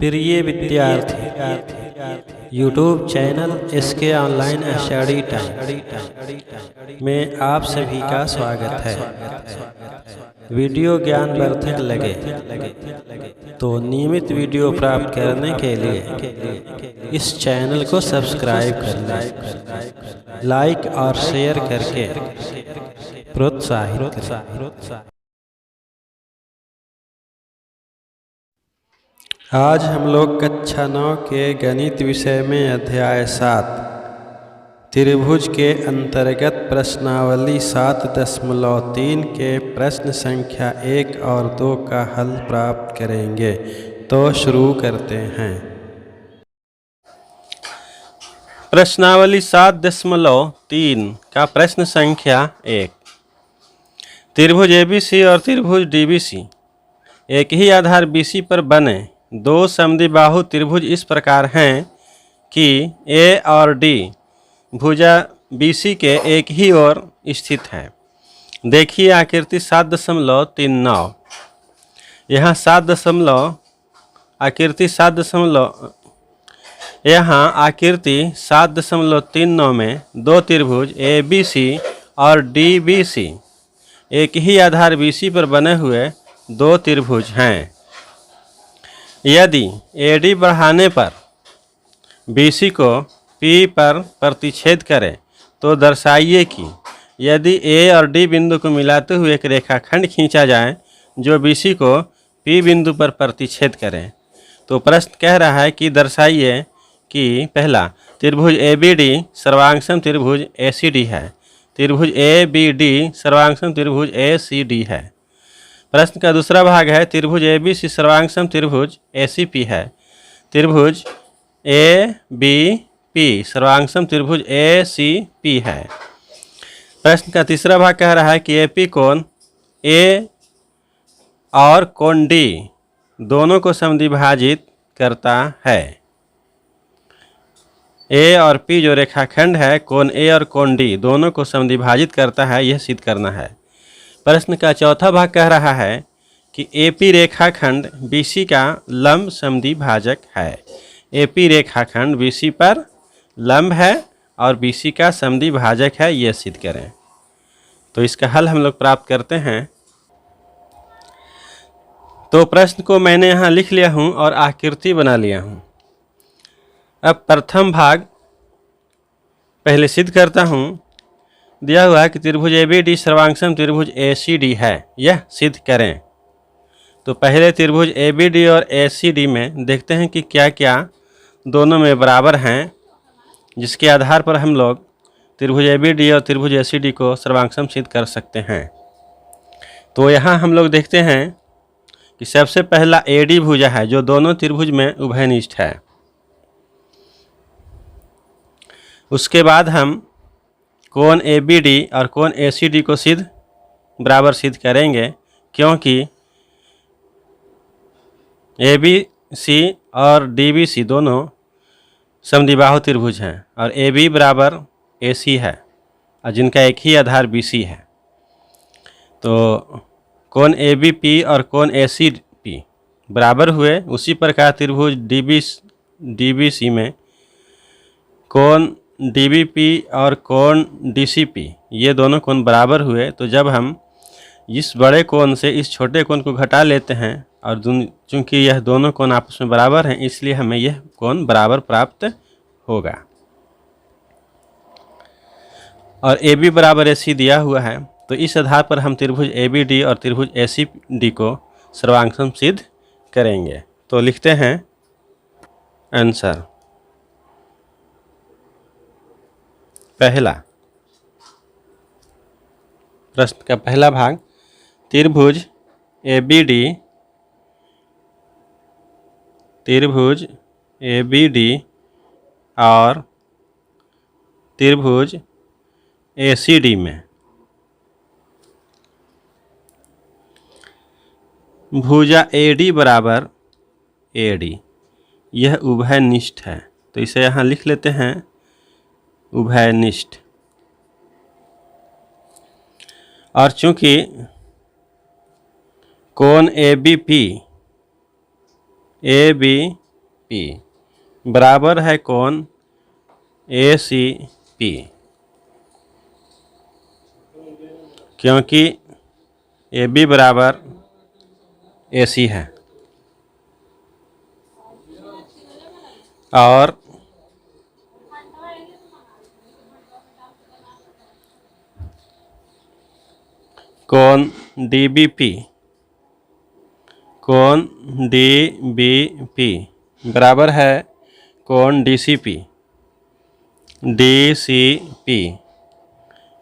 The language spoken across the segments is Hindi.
प्रिय विद्यार्थी, YouTube channel SK online study time में आप सभी का स्वागत है। वीडियो ज्ञानवर्धक लगे तो नियमित वीडियो प्राप्त करने के लिए इस चैनल को सब्सक्राइब कर लें, लाइक और शेयर करके प्रोत्साहित करें। आज हम लोग कक्षा 9 के गणित विषय में अध्याय 7 त्रिभुज के अंतर्गत प्रश्नावली 7.3 के प्रश्न संख्या 1 और 2 का हल प्राप्त करेंगे। तो शुरू करते हैं। प्रश्नावली 7.3 का प्रश्न संख्या 1। त्रिभुज ABC और त्रिभुज DBC एक ही आधार BC पर बने दो समद्विबाहु त्रिभुज इस प्रकार हैं कि A और D भुजा BC के एक ही ओर स्थित है। देखिए आकृति 7.39। यहाँ आकृति 7.39 में दो त्रिभुज ABC और DBC एक ही आधार BC पर बने हुए दो त्रिभुज हैं। यदि AD बढ़ाने पर BC को P पर प्रतिच्छेद करें तो दर्शाइए कि यदि A और D बिंदु को मिलाते हुए एक रेखाखंड खींचा जाए जो BC को P बिंदु पर प्रतिच्छेद करें। तो प्रश्न कह रहा है कि दर्शाइए कि पहला त्रिभुज ABD सर्वांगसम त्रिभुज ACD है, त्रिभुज ABD सर्वांगसम त्रिभुज ACD है। प्रश्न का दूसरा भाग है त्रिभुज ABC सर्वांगसम त्रिभुज ACP है, त्रिभुज ABP सर्वांगसम त्रिभुज ACP है। प्रश्न का तीसरा भाग कह रहा है कि AP कोण A और कोण D दोनों को समद्विभाजित करता है। A और P जो रेखाखंड है कोण A और कोण D दोनों को समद्विभाजित करता है, यह सिद्ध करना है। प्रश्न का चौथा भाग कह रहा है कि AP रेखाखंड BC का लंब समद्विभाजक है। AP रेखाखंड BC पर लंब है और BC का समद्विभाजक है, यह सिद्ध करें। तो इसका हल हम लोग प्राप्त करते हैं। तो प्रश्न को मैंने यहाँ लिख लिया हूँ और आकृति बना लिया हूँ। अब प्रथम भाग पहले सिद्ध करता हूँ। दिया हुआ है कि त्रिभुज ABD सर्वांगसम त्रिभुज ACD है, यह सिद्ध करें। तो पहले त्रिभुज ABD और ACD में देखते हैं कि क्या क्या दोनों में बराबर हैं, जिसके आधार पर हम लोग त्रिभुज ABD और त्रिभुज ACD को सर्वांगसम सिद्ध कर सकते हैं। तो यहाँ हम लोग देखते हैं कि सबसे पहला AD भुजा है जो दोनों त्रिभुज में उभयनिष्ठ है। उसके बाद हम कोण ABD और कोण ACD को बराबर सिद्ध करेंगे, क्योंकि ABC और DBC दोनों समद्विबाहु त्रिभुज हैं और AB बराबर AC है और जिनका एक ही आधार BC है। तो कोण ABP और कोण ACP बराबर हुए। उसी प्रकार त्रिभुज DBC में कोण DBP और कोण DCP ये दोनों कोण बराबर हुए। तो जब हम इस बड़े कोण से इस छोटे कोण को घटा लेते हैं और चूंकि यह दोनों कोण आपस में बराबर हैं, इसलिए हमें यह कोण बराबर प्राप्त होगा। और AB बराबर AC दिया हुआ है, तो इस आधार पर हम त्रिभुज ABD और त्रिभुज ACD को सर्वांगसम सिद्ध करेंगे। तो लिखते हैं आंसर। पहला प्रश्न का पहला भाग त्रिभुज ABD और त्रिभुज ACD में भुजा AD बराबर AD यह उभयनिष्ठ है। तो इसे यहाँ लिख लेते हैं उभयनिष्ठ। और चूंकि कोण ABP पी बराबर है कोण ए सी पी, क्योंकि ए बी बराबर ए सी है और कोण डी बी पी, कोण डी बी पी बराबर है कोण D C P, D C P,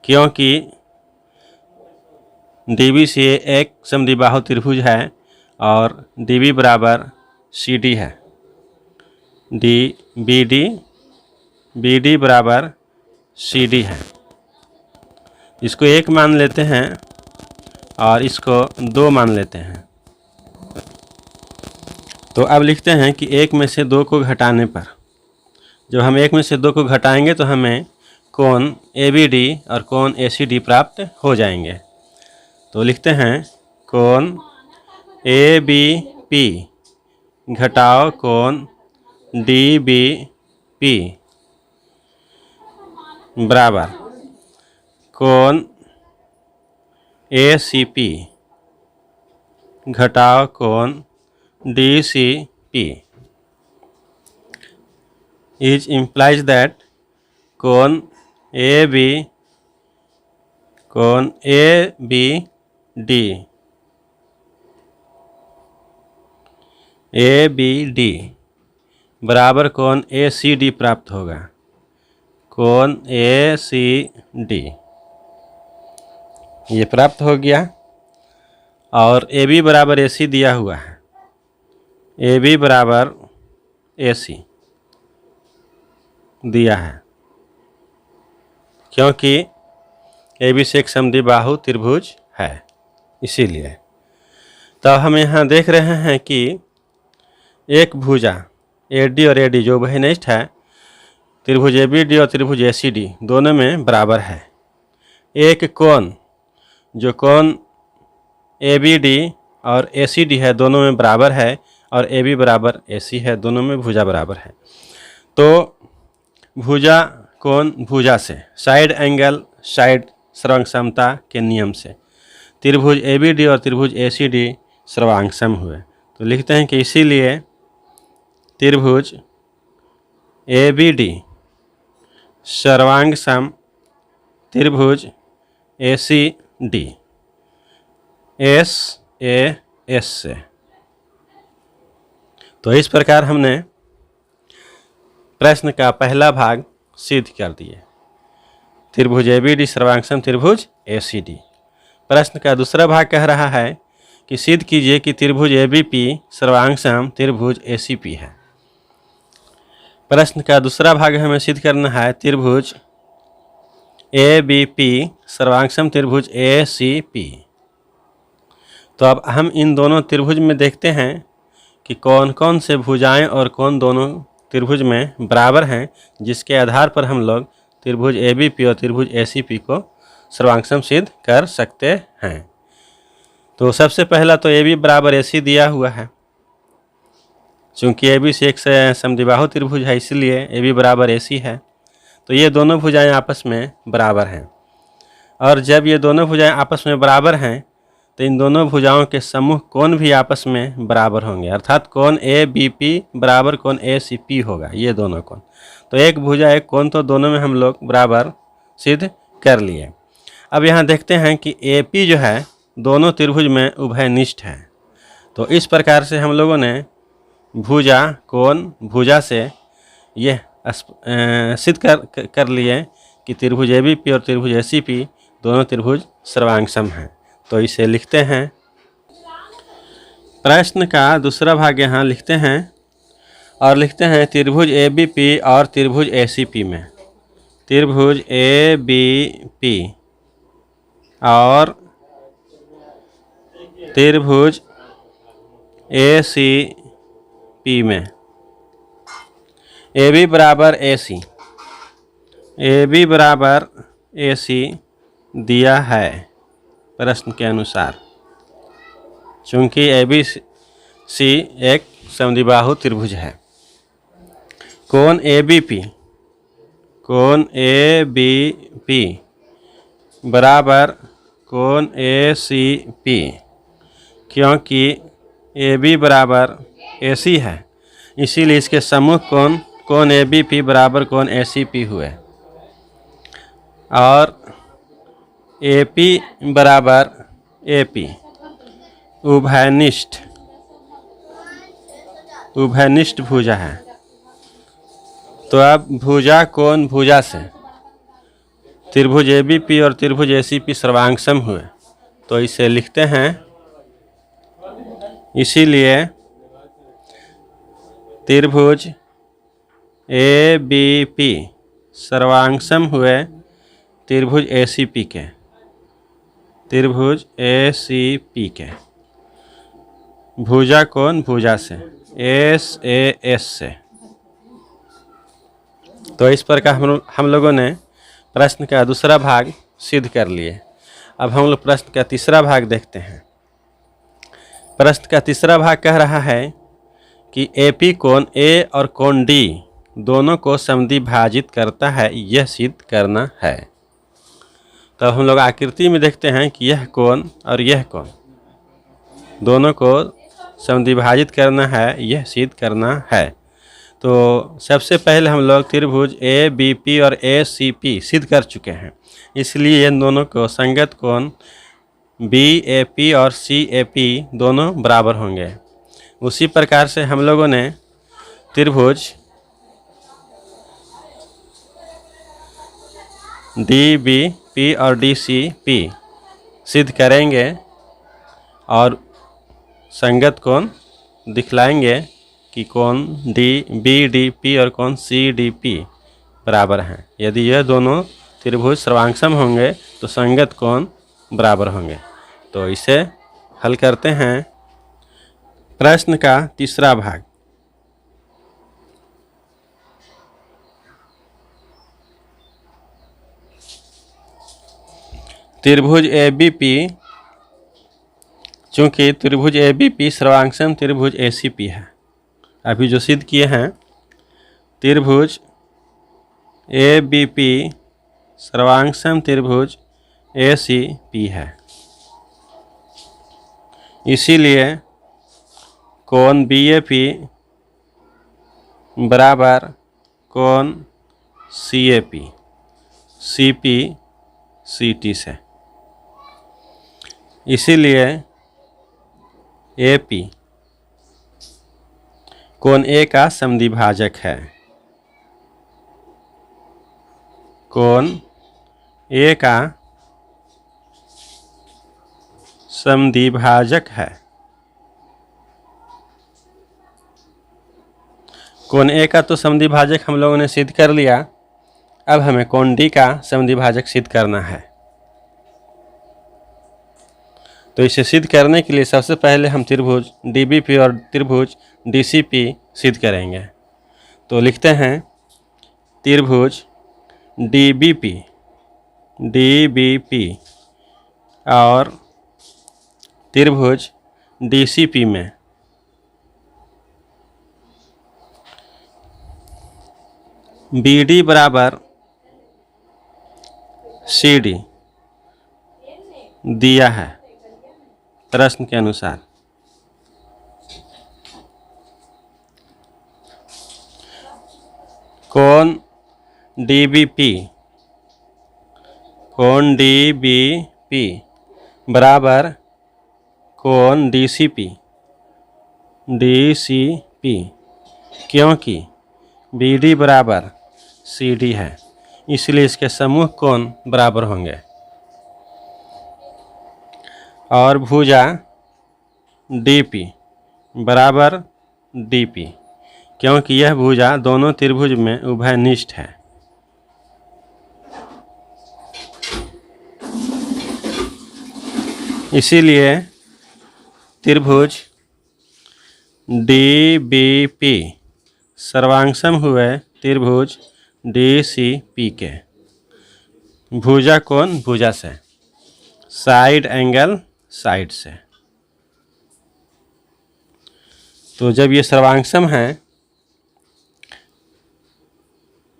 क्योंकि डी बी सी एक समद्विबाहु त्रिभुज है और डी बी बराबर सी डी है, डी बी डी बराबर सी डी है। इसको एक मान लेते हैं और इसको दो मान लेते हैं। तो अब लिखते हैं कि एक में से दो को घटाने पर, जब हम एक में से दो को घटाएंगे तो हमें कोण ए बी डी और कोण ए सी डी प्राप्त हो जाएंगे। तो लिखते हैं कोण ए बी पी घटाओ कोण डी बी पी बराबर कोण ए सी पी घटाओ कोण D C P is implies that कोण ए बी डी बराबर कोण ए सी डी प्राप्त होगा, कोण ए सी डी ये प्राप्त हो गया। और ए बी बराबर ए सी दिया हुआ है, ए बी बराबर ए सी दिया है, क्योंकि ए बी से एक समद्विबाहु त्रिभुज है इसीलिए। तो हम यहाँ देख रहे हैं कि एक भुजा ए डी और ए डी जो उभयनिष्ठ है त्रिभुज ए बी डी और त्रिभुज ए सी डी दोनों में बराबर है। एक कोण जो कोण ए बी डी और ए सी डी है दोनों में बराबर है और ए बी बराबर ए सी है, दोनों में भुजा बराबर है। तो भुजा कोण भुजा से साइड एंगल साइड सर्वांग समता के नियम से त्रिभुज ए बी डी और त्रिभुज ए सी डी सर्वांग सम हुए। तो लिखते हैं कि इसीलिए त्रिभुज ए बी डी सर्वांग सम त्रिभुज A C D S A S से। तो इस प्रकार हमने प्रश्न का पहला भाग सिद्ध कर दिए, त्रिभुज ए बी डी सर्वांग सम त्रिभुज ए सी डी। प्रश्न का दूसरा भाग कह रहा है कि सिद्ध कीजिए कि त्रिभुज ए बी पी सर्वांग सम त्रिभुज ए सी पी है। प्रश्न का दूसरा भाग हमें सिद्ध करना है त्रिभुज ए बी पी सर्वांग सम त्रिभुज ए सी पी। तो अब हम इन दोनों त्रिभुज में देखते हैं कि कौन कौन से भुजाएं और कौन दोनों त्रिभुज में बराबर हैं, जिसके आधार पर हम लोग त्रिभुज ए बी पी और त्रिभुज ए सी पी को सर्वांग सम सिद्ध कर सकते हैं। तो सबसे पहला तो ए बी बराबर ए सी दिया हुआ है, चूँकि ए बी से एक समद्विबाहु त्रिभुज है इसलिए ए बी बराबर ए सी है। तो ये दोनों भुजाएं आपस में बराबर हैं, और जब ये दोनों भुजाएं आपस में बराबर हैं तो इन दोनों भुजाओं के समूह कोण भी आपस में बराबर होंगे, अर्थात कोण ए बी पी बराबर कोण ए सी पी होगा, ये दोनों कोण। तो एक भुजा एक कोण, तो दोनों में हम लोग बराबर सिद्ध कर लिए। अब यहाँ देखते हैं कि ए पी जो है दोनों त्रिभुज में उभयनिष्ठ है। तो इस प्रकार से हम लोगों ने भुजा कोण भुजा से यह सिद्ध कर लिए कि त्रिभुज ए बी पी और त्रिभुज ए सी पी दोनों त्रिभुज सर्वांग सम हैं। तो इसे लिखते हैं। प्रश्न का दूसरा भाग यहाँ लिखते हैं और लिखते हैं त्रिभुज ए बी पी और त्रिभुज ए सी पी में, त्रिभुज ए बी पी और त्रिभुज ए सी पी में ए बी बराबर ए सी, ए बी बराबर ए सी दिया है प्रश्न के अनुसार, चूँकि ए बी सी एक समद्विबाहु त्रिभुज है कोण ABP, कोण ABP बराबर कोण ACP, क्योंकि AB बराबर AC है, इसीलिए इसके समूह कोण ABP बराबर कोण ACP हुए। और AP बराबर AP उभयनिष्ठ भुजा है। तो अब भुजा कोण भुजा से त्रिभुज ABP और त्रिभुज ACP सर्वांगसम हुए, तो इसे लिखते हैं। इसीलिए त्रिभुज ABP सर्वांगसम हुए त्रिभुज ACP के, त्रिभुज ACP के भुजा कोण भुजा से SAS से। तो इस प्रकार हम लोगों ने प्रश्न का दूसरा भाग सिद्ध कर लिए। अब हम लोग प्रश्न का तीसरा भाग देखते हैं। प्रश्न का तीसरा भाग कह रहा है कि AP कोण A और कोण D दोनों को समद्विभाजित करता है, यह सिद्ध करना है। तो हम लोग आकृति में देखते हैं कि यह कोण और यह कोण दोनों को समद्विभाजित करना है, यह सिद्ध करना है। तो सबसे पहले हम लोग त्रिभुज ABP और ACP सिद्ध कर चुके हैं, इसलिए इन दोनों को संगत कोण BAP और CAP दोनों बराबर होंगे। उसी प्रकार से हम लोगों ने त्रिभुज DBP और DCP सिद्ध करेंगे और संगत कोण दिखलाएंगे कि कोण BDP और कोण CDP बराबर हैं। यदि यह दोनों त्रिभुज सर्वांगसम होंगे तो संगत कोण बराबर होंगे। तो इसे हल करते हैं। प्रश्न का तीसरा भाग। त्रिभुज ABP, चूँकि त्रिभुज ABP सर्वांगसम त्रिभुज ACP है, अभी जो सिद्ध किए हैं त्रिभुज ABP सर्वांगसम त्रिभुज ACP है, इसीलिए कोण BAP बराबर कोण CAP CP CT से। इसीलिए AP कोण A का समद्विभाजक है, कोण A का समद्विभाजक है। कोण A का तो समद्विभाजक हम लोगों ने सिद्ध कर लिया। अब हमें कोण D का समद्विभाजक सिद्ध करना है। तो इसे सिद्ध करने के लिए सबसे पहले हम त्रिभुज DBP और त्रिभुज DCP सिद्ध करेंगे। तो लिखते हैं त्रिभुज DBP और त्रिभुज DCP में BD बराबर CD दिया है प्रश्न के अनुसार। कोण DBP बराबर कोण DCP क्योंकि BD बराबर CD है, इसलिए इसके समूह कोण बराबर होंगे। और भुजा DP बराबर DP, क्योंकि यह भुजा दोनों त्रिभुज में उभयनिष्ठ है। इसीलिए त्रिभुज DBP सर्वांगसम हुए त्रिभुज DCP के भुजा कोण भुजा से, साइड एंगल साइड से। तो जब ये सर्वांगसम हैं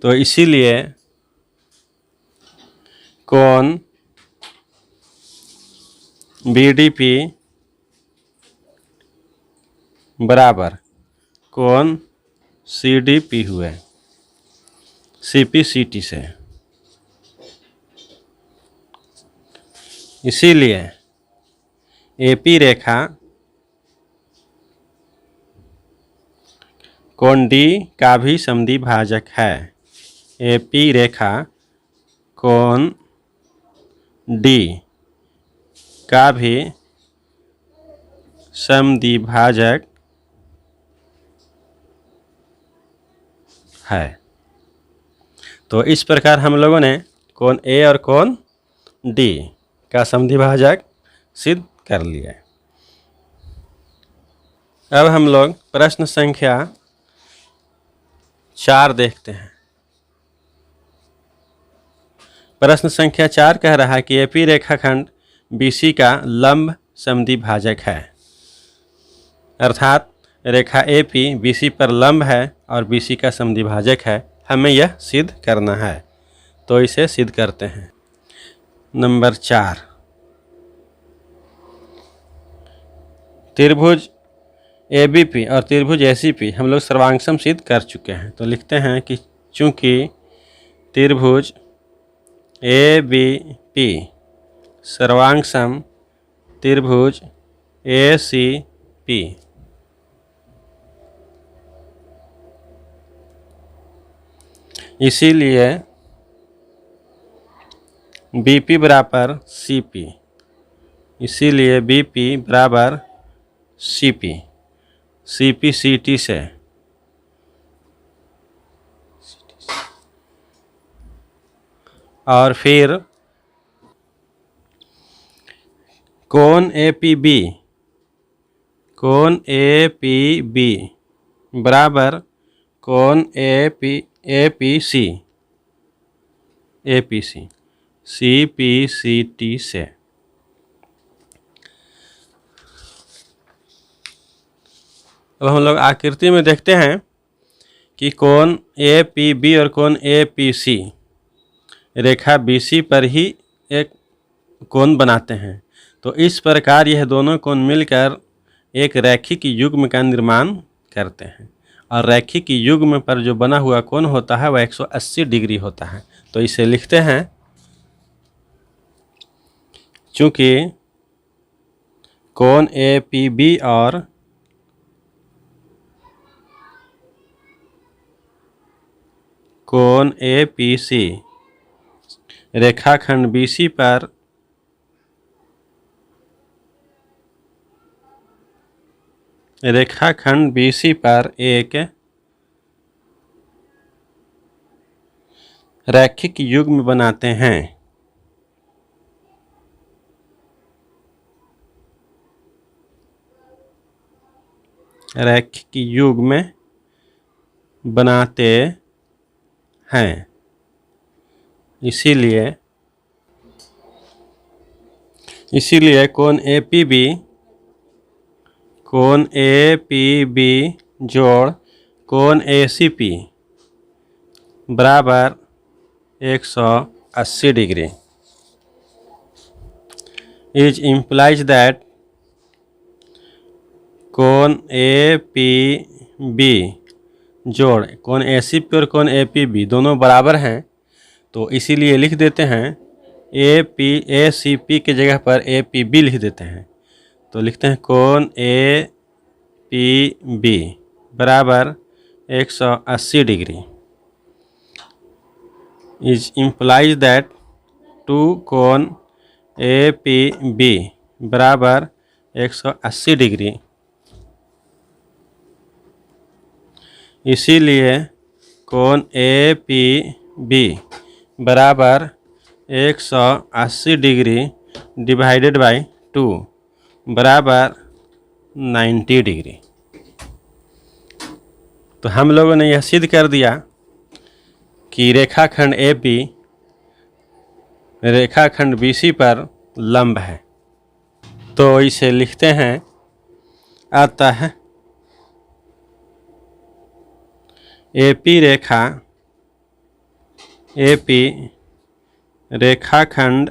तो इसीलिए कोण बीडीपी बराबर कोण सीडीपी हुए सीपीसीटी से। इसीलिए एपी रेखा कोण डी का भी समद्वि भाजक है। एपी रेखा कोण डी का भी समद्वि भाजक है। तो इस प्रकार हम लोगों ने कोण ए और कोण डी का समद्वि भाजक सिद्ध कर लिया। अब हम लोग प्रश्न संख्या 4 देखते हैं। प्रश्न संख्या 4 कह रहा है कि एपी रेखाखंड बीसी का लंब समद्वि भाजक है, अर्थात रेखा एपी बीसी पर लंब है और बीसी का समद्वि भाजक है। हमें यह सिद्ध करना है, तो इसे सिद्ध करते हैं। नंबर 4, त्रिभुज एबीपी और त्रिभुज एसीपी हम लोग सर्वांगसम सिद्ध कर चुके हैं। तो लिखते हैं कि चूंकि त्रिभुज एबीपी सर्वांगसम त्रिभुज एसीपी इसीलिए बीपी बराबर सीपी, इसीलिए बीपी बराबर सीपी, सीपी सीटी से और फिर कोण एपीबी, कोण एपीबी बराबर कोण एपीसी, एपीसी सीपीसीटी से। अब हम लोग आकृति में देखते हैं कि कोण एपीबी और कोण एपीसी रेखा बीसी पर ही एक कोण बनाते हैं। तो इस प्रकार यह दोनों कोण मिलकर एक रैखिक युग्म का निर्माण करते हैं, और रैखिक युग्म पर जो बना हुआ कोण होता है वह 180 डिग्री होता है। तो इसे लिखते हैं, चूंकि कोण एपीबी और कोण एपीसी रेखाखंड बीसी पर एक रैखिक युग्म बनाते हैं। रैखिक युग्म बनाते हैं, इसीलिए कोण एपीबी जोड़ कोण एसीपी बराबर 180 डिग्री। इज इम्प्लाइज दैट कोण एपीबी जोड़ कोण एसीपी और कोण एपीबी दोनों बराबर हैं। तो इसीलिए लिख देते हैं एसीपी के जगह पर एपीबी लिख देते हैं। तो लिखते हैं कोण एपीबी बराबर 180 degree. Is implies that two कोण एपीबी बराबर 180 डिग्री। इसीलिए कोण एपीबी बराबर 180 डिग्री डिवाइडेड बाई 2 बराबर 90 डिग्री। तो हम लोगों ने यह सिद्ध कर दिया कि रेखाखंड एपी रेखाखंड बीसी पर लंब है। तो इसे लिखते हैं, अतः एपी रेखा एपी रेखाखंड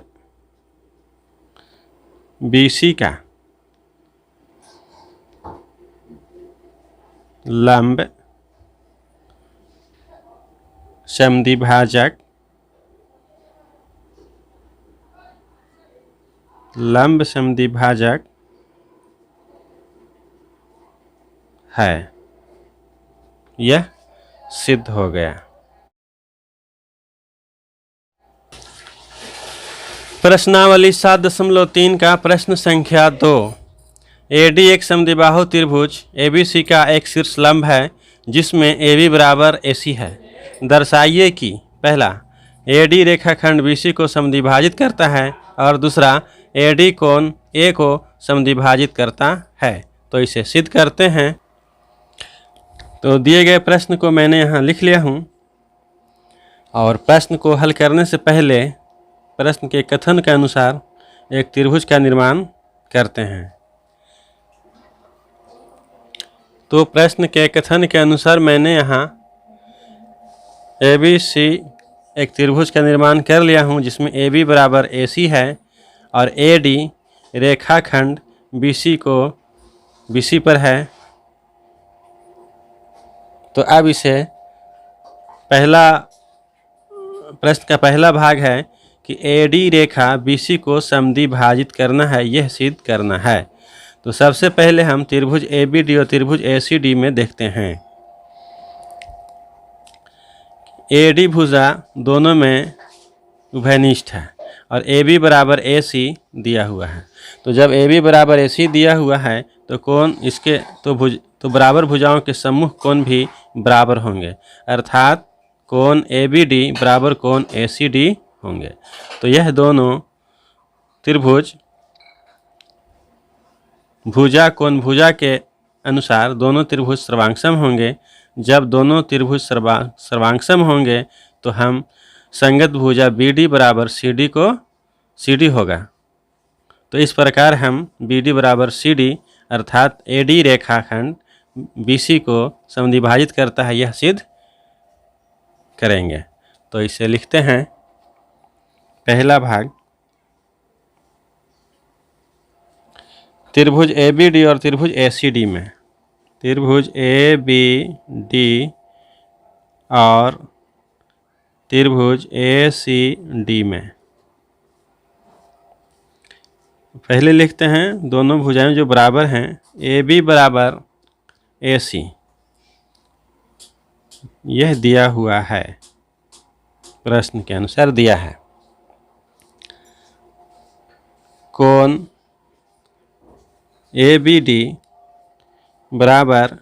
बीसी का लंब समद्विभाजक है। यह सिद्ध हो गया। प्रश्नावली 7.3 का प्रश्न संख्या 2। AD एक समद्विबाहु त्रिभुज ABC का एक शीर्ष लंब है जिसमें AB बराबर AC है। दर्शाइए कि पहला AD रेखाखंड BC को समद्विभाजित करता है और दूसरा AD कोण A को समद्विभाजित करता है। तो इसे सिद्ध करते हैं। तो दिए गए प्रश्न को मैंने यहाँ लिख लिया हूँ और प्रश्न को हल करने से पहले प्रश्न के कथन के अनुसार एक त्रिभुज का निर्माण करते हैं। तो प्रश्न के कथन के अनुसार मैंने यहाँ ABC एक त्रिभुज का निर्माण कर लिया हूँ जिसमें AB बराबर AC है और AD रेखाखंड BC पर है। तो अब इसे प्रश्न का पहला भाग है कि AD रेखा BC को समद्विभाजित करना है, यह सिद्ध करना है। तो सबसे पहले हम त्रिभुज ABD और त्रिभुज ACD में देखते हैं। AD भुजा दोनों में उभयनिष्ठ है और AB बराबर AC दिया हुआ है। तो जब AB बराबर AC दिया हुआ है तो कोण इसके तो बराबर भुजाओं के सम्मुख कोण भी बराबर होंगे, अर्थात कोण ABD बराबर कोण ACD होंगे। तो यह दोनों त्रिभुज भुजा के अनुसार दोनों त्रिभुज सर्वांगसम होंगे। जब दोनों त्रिभुज सर्वांगसम होंगे तो हम संगत भुजा BD बराबर CD होगा। तो इस प्रकार हम BD बराबर CD अर्थात AD रेखाखंड BC को समद्विभाजित करता है, यह सिद्ध करेंगे। तो इसे लिखते हैं। पहला भाग त्रिभुज ABD और त्रिभुज ACD में, त्रिभुज ABD और त्रिभुज ACD में पहले लिखते हैं दोनों भुजाएं जो बराबर हैं। AB बराबर AC यह दिया हुआ है, प्रश्न के अनुसार दिया है। कोण ABD बराबर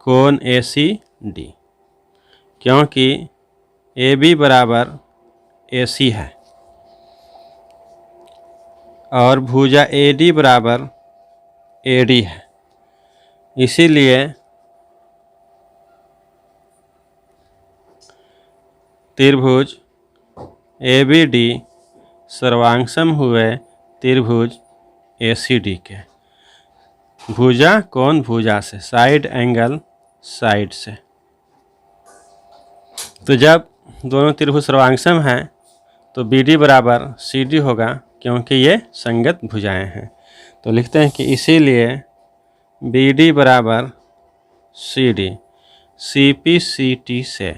कोण ACD, क्योंकि AB बराबर AC है और भुजा AD बराबर AD है, इसीलिए त्रिभुज ABD सर्वांगसम हुए त्रिभुज ACD के। भुजा कोण भुजा से, साइड एंगल साइड से। तो जब दोनों त्रिभुज सर्वांगसम हैं तो BD बराबर CD होगा, क्योंकि ये संगत भुजाएं हैं। तो लिखते हैं कि इसीलिए BD बराबर CD CPCT से,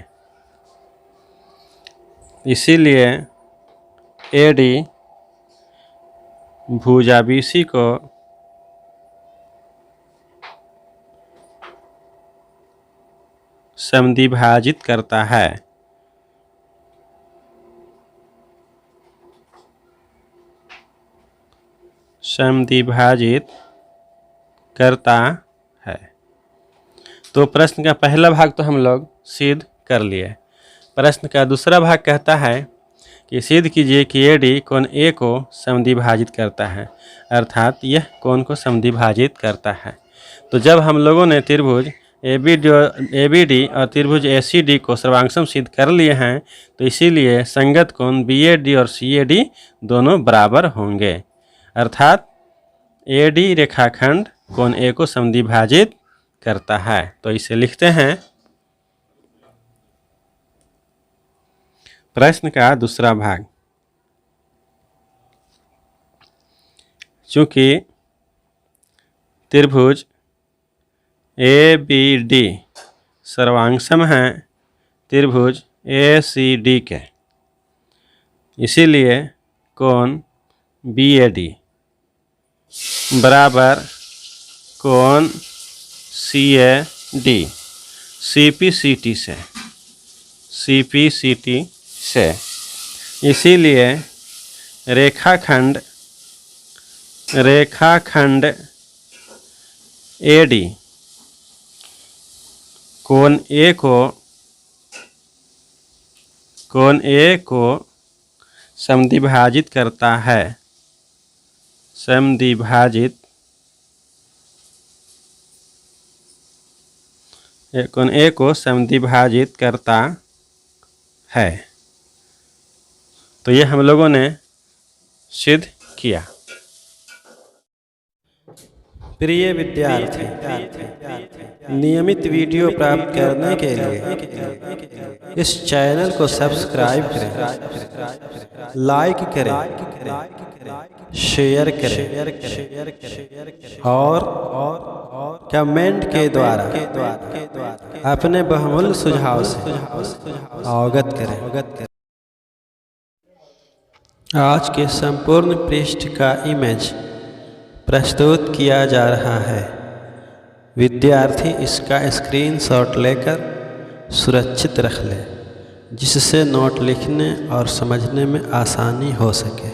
इसीलिए AD भुजा BC को समद्विभाजित करता है। समद्विभाजित करता है। तो प्रश्न का पहला भाग तो हम लोग सिद्ध कर लिए। प्रश्न का दूसरा भाग कहता है कि सिद्ध कीजिए कि AD कोण A को समद्विभाजित करता है, अर्थात यह कोण को समद्विभाजित करता है। तो जब हम लोगों ने त्रिभुज ABD और त्रिभुज ACD को सर्वांगसम सिद्ध कर लिए हैं, तो इसीलिए संगत कोण BAD और CAD दोनों बराबर होंगे, अर्थात AD रेखाखंड कोण A को समद्विभाजित करता है। तो इसे लिखते हैं। प्रश्न का दूसरा भाग। चूँकि त्रिभुज ABD सर्वांगसम हैं त्रिभुज ACD के, इसीलिए कोण BAD बराबर कोण CAD CPCT से, इसीलिए रेखाखंड AD कोण A को समद्विभाजित करता है, कोण A को समद्विभाजित करता है। तो ये हम लोगों ने सिद्ध किया। प्रिय विद्यार्थी, नियमित वीडियो प्राप्त करने के लिए इस चैनल को सब्सक्राइब करें, लाइक करें, शेयर करें और कमेंट के द्वारा अपने बहुमूल्य सुझाव से अवगत करें। आज के संपूर्ण पृष्ठ का इमेज प्रस्तुत किया जा रहा है। विद्यार्थी इसका स्क्रीनशॉट लेकर सुरक्षित रख ले, जिससे नोट लिखने और समझने में आसानी हो सके।